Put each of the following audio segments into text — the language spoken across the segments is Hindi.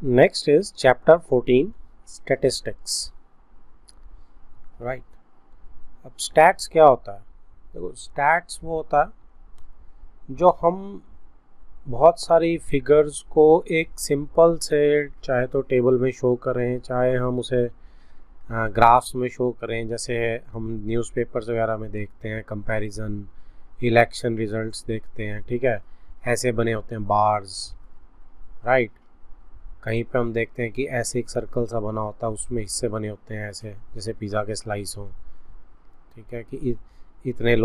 Next is chapter 14 statistics. Right अब स्टैट्स क्या होता है? देखो स्टैट्स वो होता है जो हम बहुत सारी फिगर्स को एक सिंपल से चाहे तो टेबल में शो करें, चाहे हम उसे ग्राफ्स में शो करें, जैसे हम न्यूज़पेपर्स वगैरह में देखते हैं कंपैरिजन, इलेक्शन रिजल्ट्स देखते हैं, ठीक है, ऐसे बने होते हैं बार्स, राइट। कहीं पे हम देखते हैं कि ऐसे एक सर्कल सा बना होता है, उसमें हिस्से बने होते हैं ऐसे जैसे पिज़्ज़ा के स्लाइस हों, ठीक है, कि इतने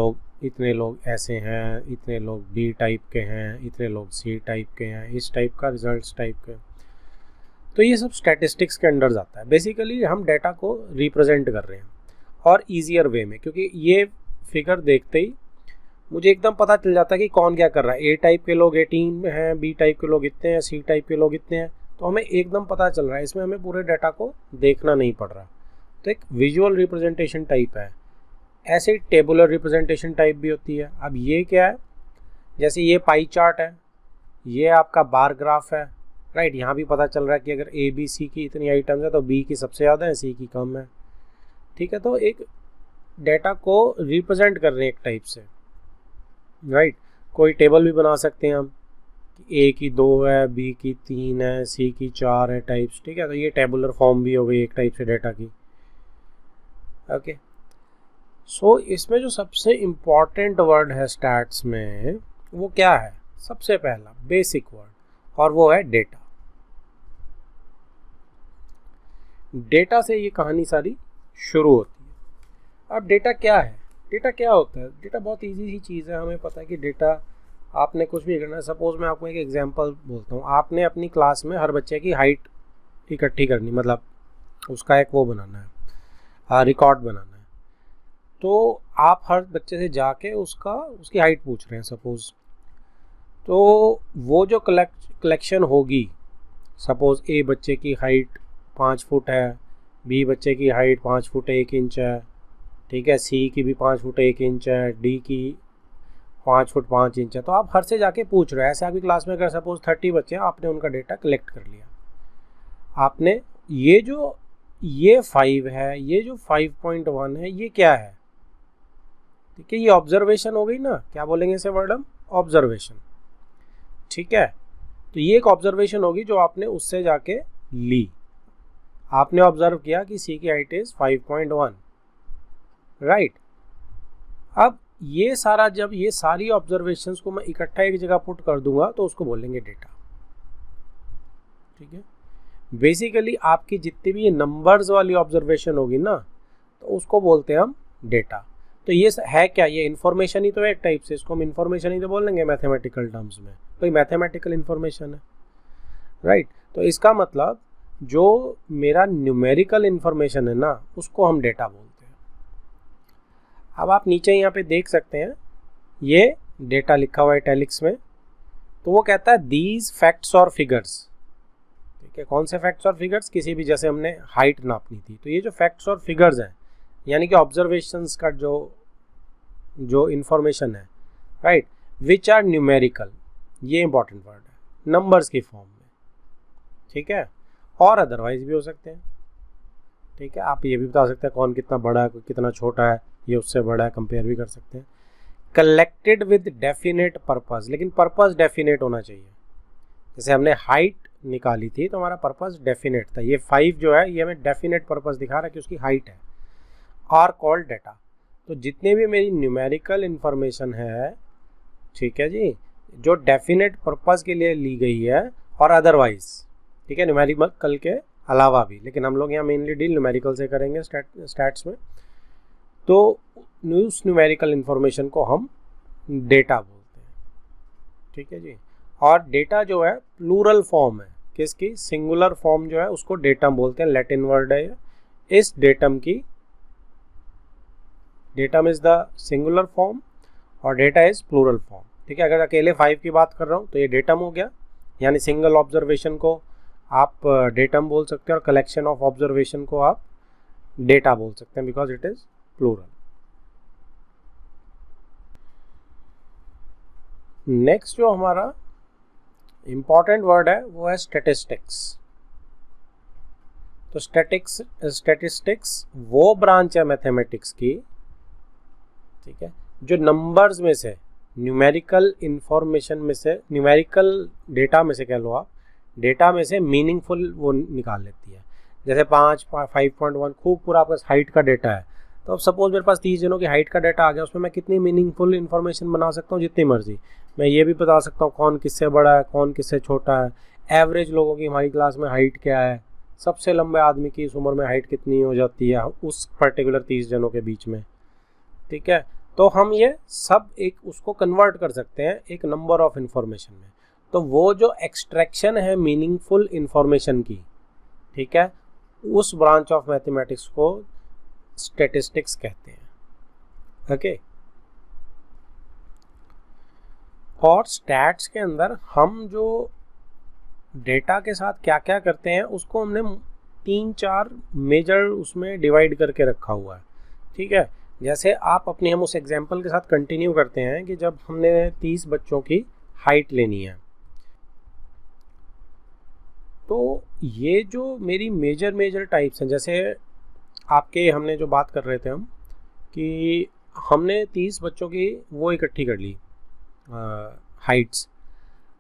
लोग ऐसे हैं, इतने लोग बी टाइप के हैं, इतने लोग सी टाइप के हैं, इस टाइप का रिजल्ट्स टाइप के। तो ये सब स्टैटिस्टिक्स के अंडर जाता है। बेसिकली हम डाटा को रिप्रेजेंट कर रहे हैं और ईजियर वे में, क्योंकि ये फिगर देखते ही मुझे एकदम पता चल जाता है कि कौन क्या कर रहा है। ए टाइप के लोग 18 में हैं, बी टाइप के लोग इतने हैं, सी टाइप के लोग इतने हैं, तो हमें एकदम पता चल रहा है। इसमें हमें पूरे डाटा को देखना नहीं पड़ रहा। तो एक विजुअल रिप्रेजेंटेशन टाइप है। ऐसे टेबुलर रिप्रेजेंटेशन टाइप भी होती है। अब ये क्या है, जैसे ये पाई चार्ट है, ये आपका बार ग्राफ है, राइट। यहाँ भी पता चल रहा है कि अगर ए बी सी की इतनी आइटम्स है तो बी की सबसे ज़्यादा है, सी की कम है, ठीक है। तो एक डाटा को रिप्रेजेंट कर रहे हैं एक टाइप से, राइट। कोई टेबल भी बना सकते हैं हम, ए की 2 है, बी की 3 है, सी की 4 है टाइप्स, ठीक है। तो ये टेबुलर फॉर्म भी हो गई एक टाइप से डाटा की, ओके। सो इसमें जो सबसे इम्पॉर्टेंट वर्ड है स्टैट्स में, वो क्या है? सबसे पहला बेसिक वर्ड, और वो है डेटा। डेटा से ये कहानी सारी शुरू होती है। अब डेटा क्या है? डेटा क्या होता है? डेटा बहुत इजी सी चीज़ है। हमें पता है कि डेटा, आपने कुछ भी करना है। सपोज मैं आपको एक एग्जांपल बोलता हूँ। आपने अपनी क्लास में हर बच्चे की हाइट इकट्ठी करनी, मतलब उसका एक वो बनाना है, रिकॉर्ड बनाना है। तो आप हर बच्चे से जाके उसकी हाइट पूछ रहे हैं सपोज। तो वो जो कलेक्शन होगी, सपोज ए बच्चे की हाइट 5 फुट है, बी बच्चे की हाइट 5 फुट 1 इंच है, ठीक है, सी की भी 5 फुट 1 इंच है, डी की 5 फुट 5 इंच है। तो आप हर से जाके पूछ रहे हैं। ऐसे आपकी क्लास में अगर सपोज 30 बच्चे हैं, आपने उनका डेटा कलेक्ट कर लिया। आपने ये 5 है, ये जो 5.1 है, ये क्या है? ठीक है, ये ऑब्जर्वेशन हो गई ना। क्या बोलेंगे इसे वर्ड हम? ऑब्जर्वेशन, ठीक है। तो ये एक ऑब्जर्वेशन होगी जो आपने उससे जाके ली। आपने ऑब्जर्व किया कि सी की हाइट इज 5.1, राइट। अब ये सारा, जब ये सारी ऑब्जर्वेशंस को मैं इकट्ठा एक जगह पुट कर दूंगा तो उसको बोलेंगे डेटा, ठीक है। बेसिकली आपकी जितनी भी ये नंबर्स वाली ऑब्जर्वेशन होगी ना, तो उसको बोलते हैं हम डेटा। तो ये है क्या? ये इन्फॉर्मेशन ही तो है एक टाइप से। इसको हम इन्फॉर्मेशन ही तो बोल लेंगे मैथमेटिकल टर्म्स में। तो ये मैथमेटिकल इन्फॉर्मेशन है, राइट। तो इसका मतलब जो मेरा न्यूमेरिकल इन्फॉर्मेशन है ना, उसको हम डेटा बोलते हैं। अब आप नीचे यहाँ पे देख सकते हैं, ये डेटा लिखा हुआ है इटैलिक्स में। तो वो कहता है दीज फैक्ट्स और फिगर्स, ठीक है। कौन से फैक्ट्स और फिगर्स? किसी भी, जैसे हमने हाइट नापनी थी, तो ये जो फैक्ट्स और फिगर्स हैं, यानी कि ऑब्जर्वेशंस का जो इन्फॉर्मेशन है, राइट, विच आर न्यूमेरिकल, ये इंपॉर्टेंट वर्ड है, नंबर्स की फॉर्म में, ठीक है। और अदरवाइज भी हो सकते हैं, ठीक है। आप ये भी बता सकते हैं कौन कितना बड़ा है, कितना छोटा है, ये उससे बड़ा है, कंपेयर भी कर सकते हैं। कलेक्टेड विद डेफिनेट पर्पस, लेकिन पर्पस डेफिनेट होना चाहिए। जैसे हमने हाइट निकाली थी तो हमारा पर्पस डेफिनेट था। ये 5 जो है, ये हमें डेफिनेट पर्पस दिखा रहा है कि उसकी हाइट है। Are called data. तो जितने भी मेरी न्यूमेरिकल इंफॉर्मेशन है, ठीक है जी, जो डेफिनेट पर्पस के लिए ली गई है और अदरवाइज, ठीक है, न्यूमेरिकल के अलावा भी, लेकिन हम लोग यहाँ मेनली डील न्यूमेरिकल से करेंगे स्टैट्स में। तो उस न्यूमेरिकल इंफॉर्मेशन को हम डेटा बोलते हैं, ठीक है जी। और डेटा जो है प्लूरल फॉर्म है किसकी? सिंगुलर फॉर्म जो है उसको डेटम बोलते हैं। लैटिन वर्ड है ये। इस डेटम की, datum is the singular form और डेटा इज प्लूरल फॉर्म, ठीक है। अगर अकेले 5 की बात कर रहा हूँ तो ये डेटम हो गया, यानी सिंगल ऑब्जर्वेशन को आप डेटम बोल सकते हैं और कलेक्शन ऑफ ऑब्जर्वेशन को आप डेटा बोल सकते हैं, because it is plural. Next जो हमारा इंपॉर्टेंट वर्ड है वो है स्टैटिस्टिक्स। तो स्टैटिस्टिक्स वो ब्रांच है मैथमेटिक्स की, ठीक है, जो नंबर्स में से, न्यूमेरिकल इंफॉर्मेशन में से, न्यूमेरिकल डेटा में से कह लो आप, डेटा में से मीनिंगफुल वो निकाल लेती है। जैसे 5.1 खूब पूरा आपका हाइट का डेटा है, तो अब सपोज मेरे पास 30 जनों की हाइट का डाटा आ गया, उसमें मैं कितनी मीनिंगफुल इन्फॉर्मेशन बना सकता हूँ, जितनी मर्जी। मैं ये भी बता सकता हूँ कौन किससे बड़ा है, कौन किससे छोटा है, एवरेज लोगों की हमारी क्लास में हाइट क्या है, सबसे लंबे आदमी की इस उम्र में हाइट कितनी हो जाती है उस पर्टिकुलर 30 जनों के बीच में, ठीक है। तो हम ये सब एक उसको कन्वर्ट कर सकते हैं एक नंबर ऑफ इंफॉर्मेशन में। तो वो जो एक्सट्रैक्शन है मीनिंगफुल इंफॉर्मेशन की, ठीक है, उस ब्रांच ऑफ मैथमेटिक्स को स्टैटिस्टिक्स कहते हैं। ओके, और स्टैट्स के अंदर हम जो डेटा के साथ क्या क्या करते हैं उसको हमने 3-4 मेजर उसमें डिवाइड करके रखा हुआ है, ठीक है। जैसे हम उस एग्जांपल के साथ कंटिन्यू करते हैं कि जब हमने 30 बच्चों की हाइट लेनी है, तो ये जो मेरी मेजर टाइप्स हैं, जैसे आपके हमने जो बात कर रहे थे हम कि हमने 30 बच्चों की वो इकट्ठी कर ली हाइट्स।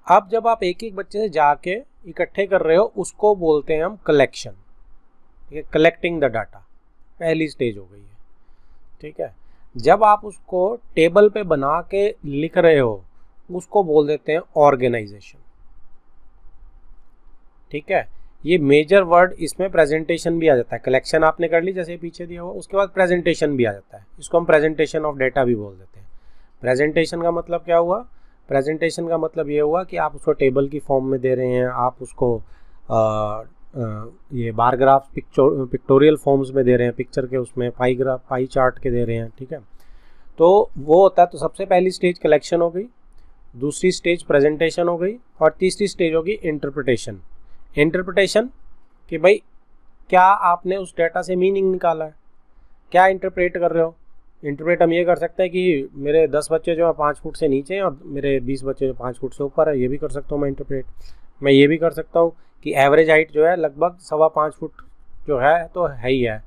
अब जब आप एक एक बच्चे से जाके इकट्ठे कर रहे हो उसको बोलते हैं हम कलेक्शन, ठीक है, कलेक्टिंग द डाटा, पहली स्टेज हो गई है, ठीक है। जब आप उसको टेबल पे बना के लिख रहे हो उसको बोल देते हैं ऑर्गेनाइजेशन, ठीक है। ये मेजर वर्ड, इसमें प्रेजेंटेशन भी आ जाता है। कलेक्शन आपने कर ली जैसे पीछे दिया हुआ, उसके बाद प्रेजेंटेशन भी आ जाता है, इसको हम प्रेजेंटेशन ऑफ डेटा भी बोल देते हैं। प्रेजेंटेशन का मतलब क्या हुआ? प्रेजेंटेशन का मतलब ये हुआ कि आप उसको टेबल की फॉर्म में दे रहे हैं, आप उसको ये बार ग्राफ पिक्टोरियल फॉर्म्स में दे रहे हैं, पिक्चर के उसमें पाई चार्ट के दे रहे हैं, ठीक है। तो वो होता है। तो सबसे पहली स्टेज कलेक्शन हो गई, दूसरी स्टेज प्रेजेंटेशन हो गई, और तीसरी स्टेज होगी इंटरप्रिटेशन। इंटरप्रिटेशन कि भाई क्या आपने उस डेटा से मीनिंग निकाला है, क्या इंटरप्रेट कर रहे हो। इंटरप्रेट हम ये कर सकते हैं कि मेरे 10 बच्चे जो है 5 फुट से नीचे हैं और मेरे 20 बच्चे जो 5 फुट से ऊपर है, ये भी कर सकता हूँ मैं इंटरप्रेट। मैं ये भी कर सकता हूँ कि एवरेज हाइट जो है लगभग 5.25 फुट जो है तो है ही है,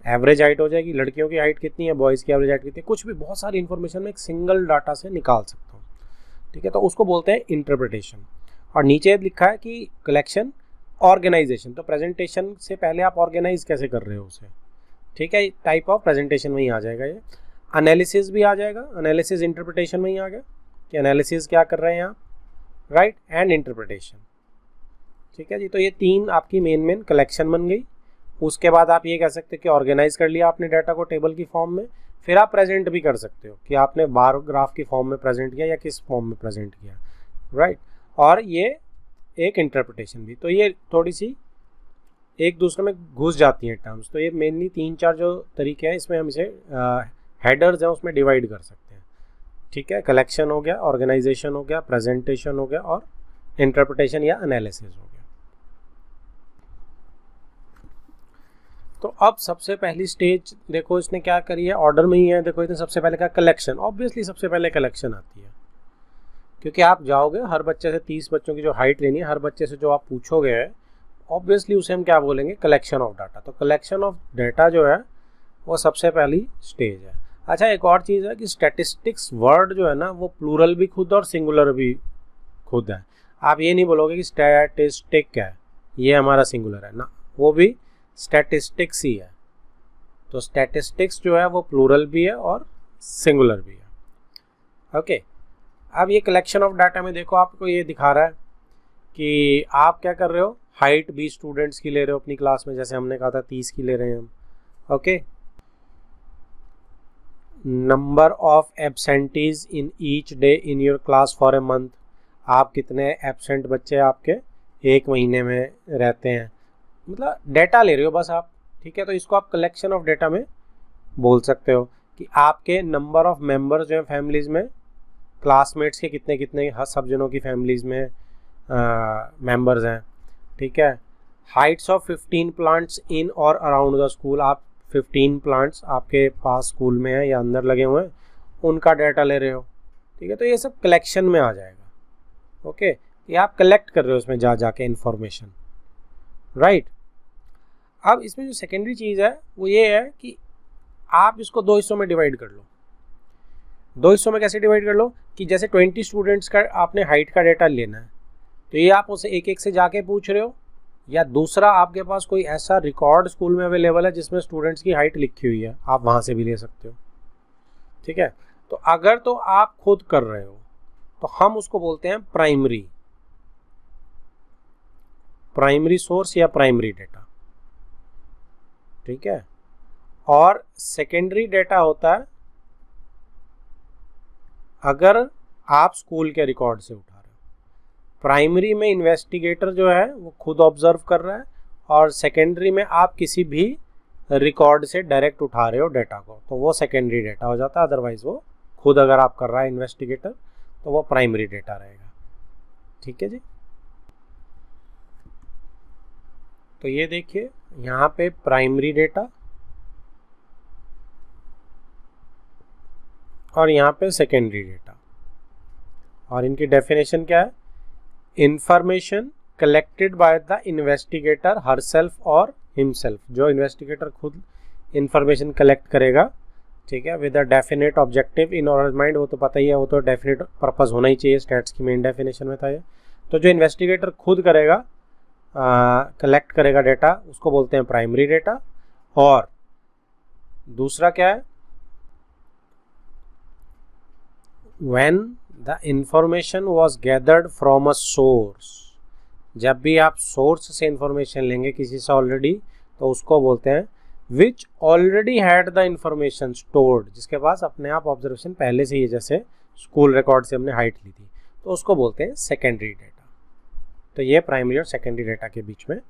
एवरेज हाइट हो जाएगी। लड़कियों की हाइट कितनी है, बॉयज़ की एवरेज हाइट कितनी है, कुछ भी बहुत सारी इन्फॉर्मेशन में एक सिंगल डाटा से निकाल सकता हूँ, ठीक है। तो उसको बोलते हैं इंटरप्रिटेशन। और नीचे लिखा है कि कलेक्शन, ऑर्गेनाइजेशन। तो प्रेजेंटेशन से पहले आप ऑर्गेनाइज कैसे कर रहे हो उसे, ठीक है, टाइप ऑफ प्रेजेंटेशन में ही आ जाएगा ये। एनालिसिस भी आ जाएगा, एनालिसिस इंटरप्रिटेशन में ही आ गया कि एनालिसिस क्या कर रहे हैं आप, राइट, एंड इंटरप्रिटेशन, ठीक है जी। तो ये तीन आपकी मेन कलेक्शन बन गई। उसके बाद आप ये कह सकते हो कि ऑर्गेनाइज कर लिया आपने डाटा को टेबल की फॉर्म में, फिर आप प्रेजेंट भी कर सकते हो कि आपने बार ग्राफ की फॉर्म में प्रेजेंट किया या किस फॉर्म में प्रेजेंट किया, राइट। और ये एक इंटरप्रिटेशन भी। तो ये थोड़ी सी एक दूसरे में घुस जाती हैं टर्म्स। तो ये मेनली 3-4 जो तरीके हैं, इसमें हम इसे हेडर्स हैं उसमें डिवाइड कर सकते हैं, ठीक है। कलेक्शन हो गया, ऑर्गेनाइजेशन हो गया, प्रेजेंटेशन हो गया, और इंटरप्रिटेशन या एनालिसिस हो गया। तो अब सबसे पहली स्टेज देखो इसने क्या करी है, ऑर्डर में ही है। देखो इसने सबसे पहले कहा कलेक्शन, ऑब्वियसली सबसे पहले कलेक्शन आती है, क्योंकि आप जाओगे हर बच्चे से 30 बच्चों की जो हाइट लेनी है, हर बच्चे से जो आप पूछोगे ऑब्वियसली उसे हम क्या बोलेंगे, कलेक्शन ऑफ डाटा। तो कलेक्शन ऑफ डाटा जो है वो सबसे पहली स्टेज है। अच्छा, एक और चीज़ है कि स्टैटिस्टिक्स वर्ड जो है ना वो प्लूरल भी खुद और सिंगुलर भी खुद है। आप ये नहीं बोलोगे कि स्टैटिस्टिक है ये हमारा सिंगुलर है ना, वो भी स्टैटिस्टिक्स ही है। तो स्टैटिस्टिक्स जो है वो प्लूरल भी है और सिंगुलर भी है। ओके, अब ये कलेक्शन ऑफ डाटा में देखो आपको ये दिखा रहा है कि आप क्या कर रहे हो, हाइट 20 स्टूडेंट्स की ले रहे हो अपनी क्लास में, जैसे हमने कहा था 30 की ले रहे हैं हम। Okay, number of absentees in each day in your class for a month. आप कितने एब्सेंट बच्चे आपके एक महीने में रहते हैं, मतलब डेटा ले रहे हो बस आप, ठीक है। तो इसको आप कलेक्शन ऑफ डेटा में बोल सकते हो कि आपके नंबर ऑफ मेंबर्स जो हैं फैमिलीज़ में, क्लासमेट्स के कितने कितने सब जनों की फैमिलीज़ में मेंबर्स हैं, ठीक है। हाइट्स ऑफ 15 प्लांट्स इन और अराउंड द स्कूल। आप 15 प्लांट्स आपके पास स्कूल में हैं या अंदर लगे हुए हैं, उनका डाटा ले रहे हो, ठीक है। तो ये सब कलेक्शन में आ जाएगा। ओके, ये आप कलेक्ट कर रहे हो उसमें जा जाके इंफॉर्मेशन, राइट। अब इसमें जो सेकेंडरी चीज़ है वो ये है कि आप इसको दो हिस्सों में डिवाइड कर लो। दो हिस्सों में कैसे डिवाइड कर लो कि जैसे 20 स्टूडेंट्स का आपने हाइट का डेटा लेना है, तो ये आप उसे एक एक से जाके पूछ रहे हो, या दूसरा आपके पास कोई ऐसा रिकॉर्ड स्कूल में अवेलेबल है जिसमें स्टूडेंट्स की हाइट लिखी हुई है, आप वहाँ से भी ले सकते हो। ठीक है, तो अगर तो आप खुद कर रहे हो तो हम उसको बोलते हैं प्राइमरी सोर्स या प्राइमरी डेटा। ठीक है, और सेकेंडरी डेटा होता है अगर आप स्कूल के रिकॉर्ड से उठा रहे हो। प्राइमरी में इन्वेस्टिगेटर जो है वो खुद ऑब्जर्व कर रहा है, और सेकेंडरी में आप किसी भी रिकॉर्ड से डायरेक्ट उठा रहे हो डेटा को, तो वो सेकेंडरी डेटा हो जाता है। अदरवाइज वो खुद अगर आप कर रहा है इन्वेस्टिगेटर तो वो प्राइमरी डेटा रहेगा। ठीक है जी, तो ये देखिए यहाँ पे प्राइमरी डेटा और यहाँ पे सेकेंडरी डेटा, और इनकी डेफिनेशन क्या है? Information collected by the investigator herself और हिमसेल्फ। जो इन्वेस्टिगेटर खुद इंफॉर्मेशन कलेक्ट करेगा, ठीक है, with a definite objective in our mind, वो तो पता ही है, वो तो डेफिनेट पर्पस होना ही चाहिए, स्टैट्स की मेन डेफिनेशन में था ये। तो जो इन्वेस्टिगेटर खुद करेगा, कलेक्ट करेगा डेटा, उसको बोलते हैं प्राइमरी डेटा। और दूसरा क्या है? When the information was gathered from a source, जब भी आप सोर्स से इंफॉर्मेशन लेंगे किसी से ऑलरेडी, तो उसको बोलते हैं which already had the information stored, जिसके पास अपने आप ऑब्जर्वेशन पहले से ही, जैसे स्कूल रिकॉर्ड से हमने हाइट ली थी, तो उसको बोलते हैं सेकेंडरी डेटा। तो ये प्राइमरी और सेकेंडरी डेटा के बीच में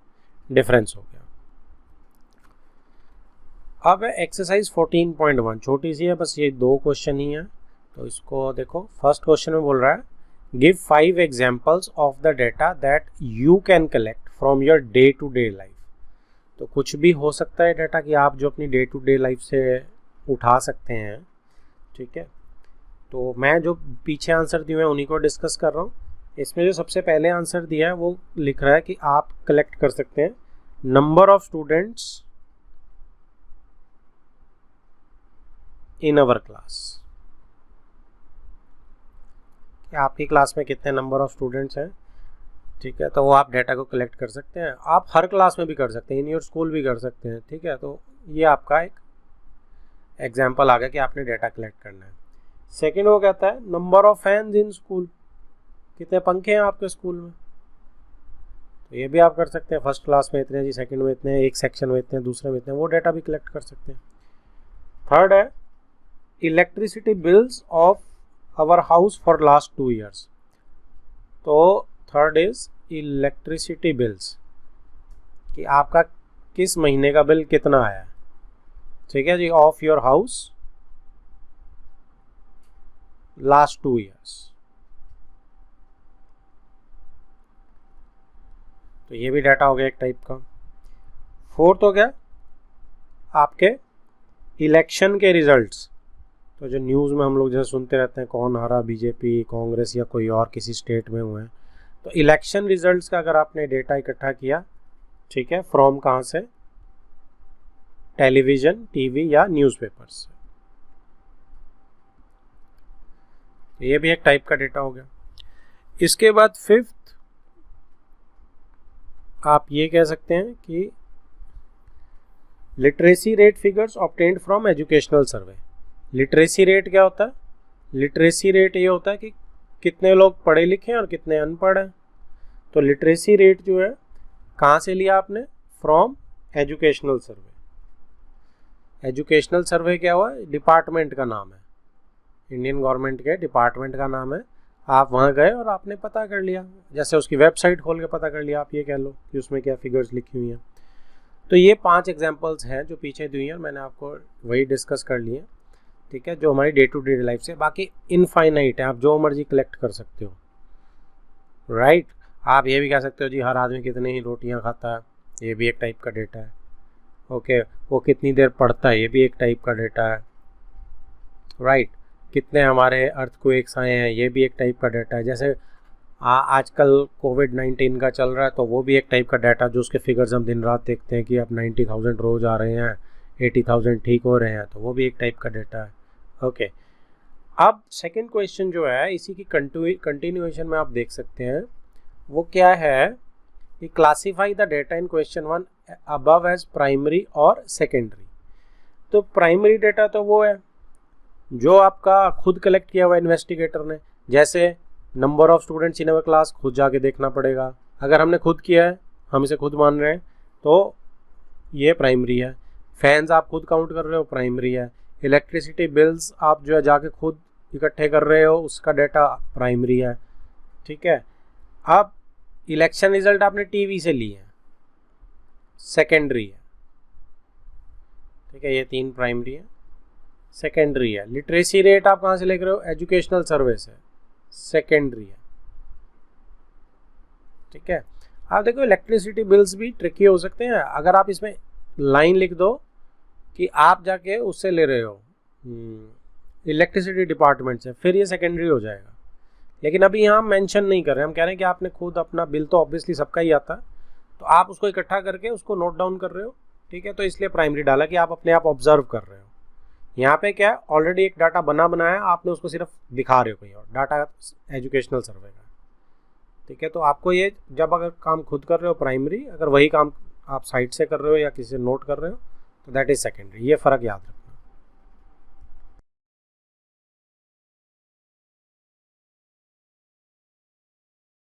डिफरेंस हो गया। अब एक्सरसाइज 14.1 छोटी सी है, बस ये 2 क्वेश्चन ही है, तो इसको देखो। फर्स्ट क्वेश्चन में बोल रहा है give 5 examples of the data that you can collect from your day to day life. तो कुछ भी हो सकता है डेटा कि आप जो अपनी डे टू डे लाइफ से उठा सकते हैं। ठीक है, तो मैं जो पीछे आंसर दिए हैं उन्हीं को डिस्कस कर रहा हूँ। इसमें जो सबसे पहले आंसर दिया है वो लिख रहा है कि आप कलेक्ट कर सकते हैं number of students in our class, कि आपकी क्लास में कितने नंबर ऑफ स्टूडेंट्स हैं। ठीक है, तो वो आप डेटा को कलेक्ट कर सकते हैं। आप हर क्लास में भी कर सकते हैं, इन योर स्कूल भी कर सकते हैं। ठीक है, तो ये आपका एक एग्जाम्पल आ गया कि आपने डेटा कलेक्ट करना है। सेकंड वो कहता है number of fans in school, कितने पंखे हैं आपके स्कूल में, तो ये भी आप कर सकते हैं। फर्स्ट क्लास में इतने जी, सेकंड में इतने, एक सेक्शन में इतने, दूसरे में इतने, वो डेटा भी कलेक्ट कर सकते हैं। थर्ड है electricity bills of our house for last 2 years। तो थर्ड इज इलेक्ट्रिसिटी बिल्स, कि आपका किस महीने का बिल कितना आया है। ठीक है जी, of your house last 2 years। तो ये भी डाटा हो गया एक टाइप का। फोर्थ हो गया आपके इलेक्शन के रिजल्ट्स। तो जो न्यूज़ में हम लोग जैसे सुनते रहते हैं कौन हारा, बीजेपी, कांग्रेस या कोई और किसी स्टेट में हुए हैं, तो इलेक्शन रिजल्ट्स का अगर आपने डेटा इकट्ठा किया, ठीक है, फ्रॉम कहाँ से? टेलीविज़न, टीवी या न्यूज़पेपर्स से, तो ये भी एक टाइप का डेटा हो गया। इसके बाद फिफ्थ आप ये कह सकते हैं कि literacy rate figures obtained from educational survey. Literacy rate क्या होता है? लिटरेसी रेट ये होता है कि कितने लोग पढ़े लिखे हैं और कितने अनपढ़ हैं। तो लिटरेसी रेट जो है कहाँ से लिया आपने? From educational survey. एजुकेशनल सर्वे क्या हुआ? डिपार्टमेंट का नाम है, इंडियन गवर्नमेंट के डिपार्टमेंट का नाम है। आप वहाँ गए और आपने पता कर लिया, जैसे उसकी वेबसाइट खोल के पता कर लिया, आप ये कह लो कि उसमें क्या फिगर्स लिखी हुई हैं। तो ये 5 एग्जांपल्स हैं जो पीछे दी हैं, मैंने आपको वही डिस्कस कर लिए। ठीक है, जो हमारी डे टू डे लाइफ से, बाकी इनफाइनाइट है, आप जो मर्जी कलेक्ट कर सकते हो। राइट, आप ये भी कह सकते हो जी हर आदमी कितनी ही रोटियां खाता है, ये भी एक टाइप का डेटा है। ओके, वो कितनी देर पढ़ता है, ये भी एक टाइप का डेटा है। राइट, कितने हमारे अर्थक्वेक्स आए हैं, ये भी एक टाइप का डेटा है। जैसे आजकल कोविड-19 का चल रहा है, तो वो भी एक टाइप का डाटा, जो उसके फिगर्स हम दिन रात देखते हैं कि अब 90,000 रोज आ रहे हैं, 80,000 ठीक हो रहे हैं, तो वो भी एक टाइप का डाटा है। ओके, अब सेकंड क्वेश्चन जो है इसी की कंटिन्यूएशन में आप देख सकते हैं, वो क्या है कि classify the data in question 1 above as primary और सेकेंडरी। तो प्राइमरी डेटा तो वो है जो आपका खुद कलेक्ट किया हुआ इन्वेस्टिगेटर ने, जैसे number of students in our class खुद जाके देखना पड़ेगा, अगर हमने खुद किया है, हम इसे खुद मान रहे हैं, तो ये प्राइमरी है। फैंस आप खुद काउंट कर रहे हो, प्राइमरी है। इलेक्ट्रिसिटी बिल्स आप जो है जाके खुद इकट्ठे कर रहे हो, उसका डाटा प्राइमरी है। ठीक है, अब इलेक्शन रिजल्ट आपने टीवी से लिए, सेकेंडरी है। ठीक है, ये 3 प्राइमरी है, सेकेंडरी है। लिटरेसी रेट आप कहाँ से लेकर रहे हो, एजुकेशनल सर्विस है, सेकेंडरी है। ठीक है, आप देखो इलेक्ट्रिसिटी बिल्स भी ट्रिकी हो सकते हैं, अगर आप इसमें लाइन लिख दो कि आप जाके उससे ले रहे हो इलेक्ट्रिसिटी डिपार्टमेंट से, फिर ये सेकेंडरी हो जाएगा। लेकिन अभी यहाँ हम मेंशन नहीं कर रहे, हम कह रहे हैं कि आपने खुद अपना बिल तो ऑब्वियसली सबका ही आता है, तो आप उसको इकट्ठा करके उसको नोट डाउन कर रहे हो। ठीक है, तो इसलिए प्राइमरी डाला कि आप अपने आप ऑब्जर्व कर रहे हो। यहाँ पे क्या है, ऑलरेडी एक डाटा बनाया, आपने उसको सिर्फ दिखा रहे हो कोई और डाटा, एजुकेशनल सर्वे का। ठीक है, तो आपको ये जब अगर काम खुद कर रहे हो प्राइमरी, अगर वही काम आप साइट से कर रहे हो या किसी से नोट कर रहे हो तो दैट इज सेकेंडरी। ये फ़र्क याद रखो।